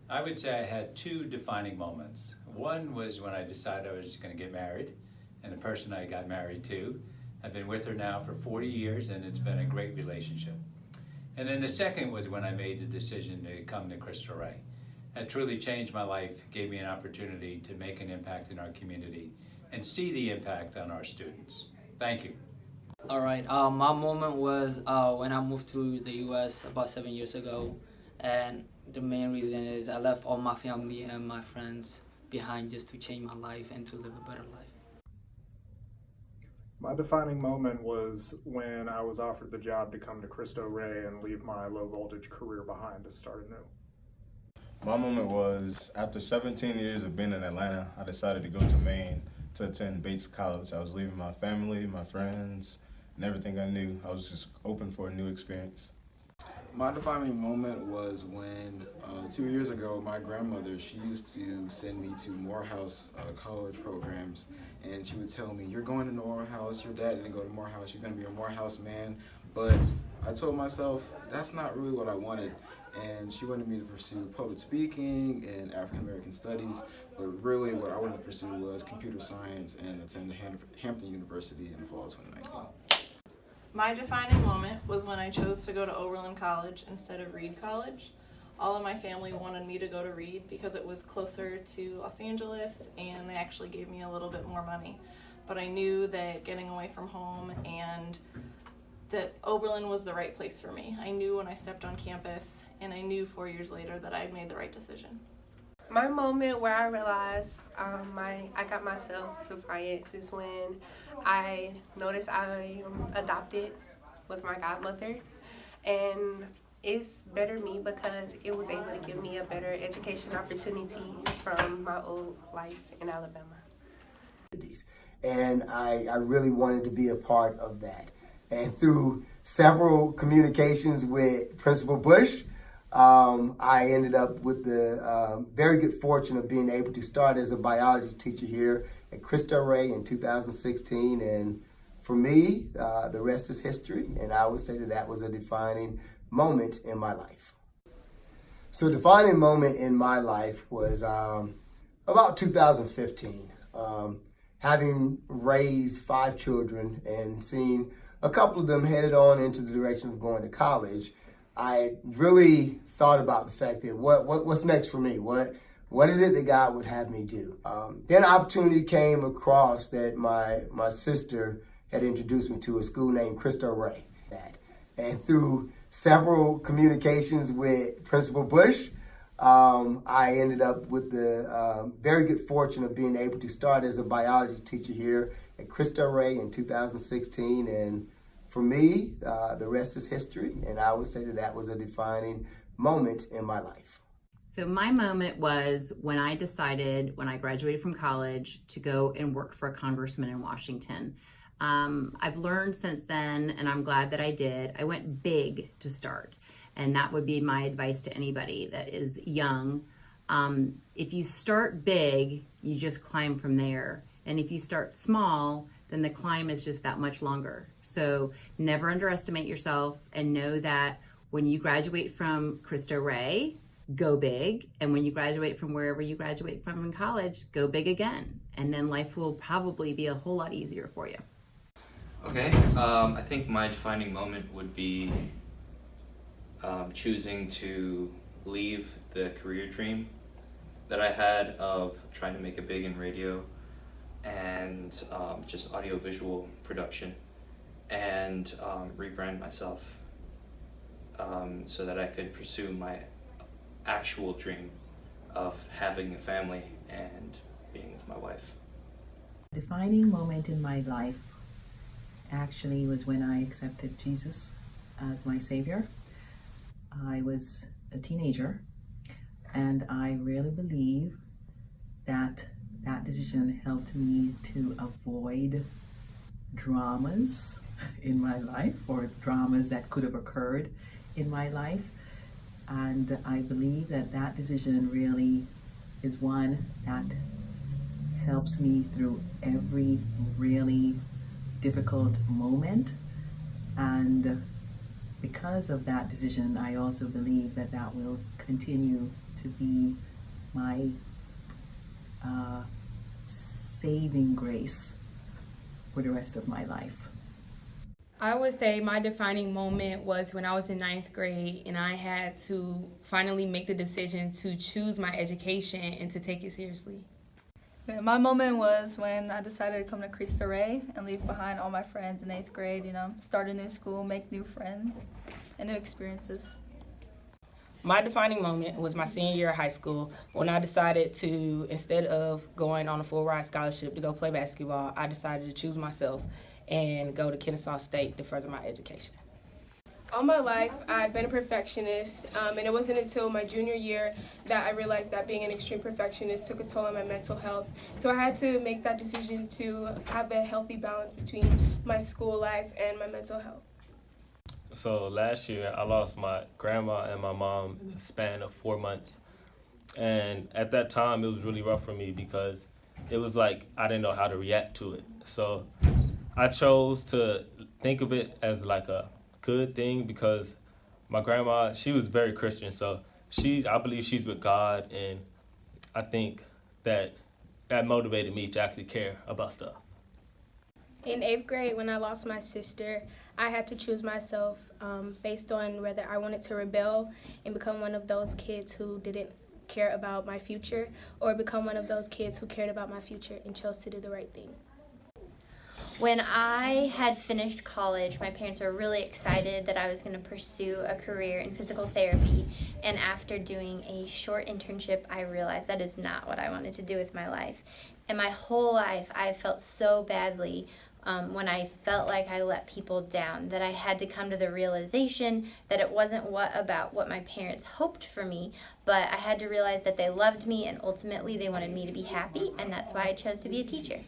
I would say I had two defining moments. One was when I decided I was just going to get married, and the person I got married to, I've been with her now for 40 years, and it's been a great relationship. And then the second was when I made the decision to come to Cristo Rey. That truly changed my life, gave me an opportunity to make an impact in our community and see the impact on our students. Thank you. All right. My moment was when I moved to the U.S. about 7 years ago, and the main reason is I left all my family and my friends behind just to change my life and to live a better life. My defining moment was when I was offered the job to come to Cristo Rey and leave my low voltage career behind to start anew. My moment was after 17 years of being in Atlanta, I decided to go to Maine to attend Bates College. I was leaving my family, my friends, and everything I knew. I was just open for a new experience. My defining moment was when 2 years ago, my grandmother, she used to send me to Morehouse college programs, and she would tell me, "You're going to Morehouse, your dad didn't go to Morehouse, you're going to be a Morehouse man." But I told myself, that's not really what I wanted, and she wanted me to pursue public speaking and African American studies, but really what I wanted to pursue was computer science and attend Hampton University in the fall of 2019. My defining moment was when I chose to go to Oberlin College instead of Reed College. All of my family wanted me to go to Reed because it was closer to Los Angeles and they actually gave me a little bit more money. But I knew that getting away from home and that Oberlin was the right place for me. I knew when I stepped on campus, and I knew 4 years later that I had made the right decision. My moment where I realized I got myself to finance is when I noticed I am adopted with my godmother, and it's better me because it was able to give me a better education opportunity from my old life in Alabama. And I really wanted to be a part of that. And through several communications with Principal Bush, I ended up with the very good fortune of being able to start as a biology teacher here at Cristo Rey in 2016. And for me, the rest is history. And I would say that that was a defining moment in my life. So defining moment in my life was about 2015. Having raised 5 children and seeing a couple of them headed on into the direction of going to college, I really thought about the fact that what's next for me? What is it that God would have me do? Then an opportunity came across that my sister had introduced me to a school named Cristo Rey. And through several communications with Principal Bush, I ended up with the very good fortune of being able to start as a biology teacher here at Cristo Rey in 2016. And for me, the rest is history. And I would say that that was a defining moment in my life. So my moment was when I decided, when I graduated from college, to go and work for a congressman in Washington. I've learned since then, and I'm glad that I did. I went big to start. And that would be my advice to anybody that is young. If you start big, you just climb from there. And if you start small, then the climb is just that much longer. So never underestimate yourself, and know that when you graduate from Cristo Rey, go big. And when you graduate from wherever you graduate from in college, go big again. And then life will probably be a whole lot easier for you. Okay, I think my defining moment would be choosing to leave the career dream that I had of trying to make it big in radio and just audiovisual production, and rebrand myself so that I could pursue my actual dream of having a family and being with my wife. Defining moment in my life actually was when I accepted Jesus as my Savior. I was a teenager, and I really believe that that decision helped me to avoid dramas in my life, or dramas that could have occurred in my life. And I believe that that decision really is one that helps me through every really difficult moment, and because of that decision, I also believe that that will continue to be my saving grace for the rest of my life. I would say my defining moment was when I was in 9th grade and I had to finally make the decision to choose my education and to take it seriously. My moment was when I decided to come to Cristo Rey and leave behind all my friends in 8th grade, start a new school, make new friends and new experiences. My defining moment was my senior year of high school when I decided to, instead of going on a full ride scholarship to go play basketball, I decided to choose myself and go to Kennesaw State to further my education. All my life, I've been a perfectionist, and it wasn't until my junior year that I realized that being an extreme perfectionist took a toll on my mental health. So I had to make that decision to have a healthy balance between my school life and my mental health. So last year, I lost my grandma and my mom in the span of 4 months. And at that time, it was really rough for me because it was like I didn't know how to react to it. So I chose to think of it as like a good thing because my grandma, she was very Christian. So I believe she's with God, and I think that motivated me to actually care about stuff. In 8th grade, when I lost my sister, I had to choose myself based on whether I wanted to rebel and become one of those kids who didn't care about my future, or become one of those kids who cared about my future and chose to do the right thing. When I had finished college, my parents were really excited that I was going to pursue a career in physical therapy. And after doing a short internship, I realized that is not what I wanted to do with my life. And my whole life, I felt so badly when I felt like I let people down, that I had to come to the realization that it wasn't about what my parents hoped for me, but I had to realize that they loved me and ultimately they wanted me to be happy, and that's why I chose to be a teacher.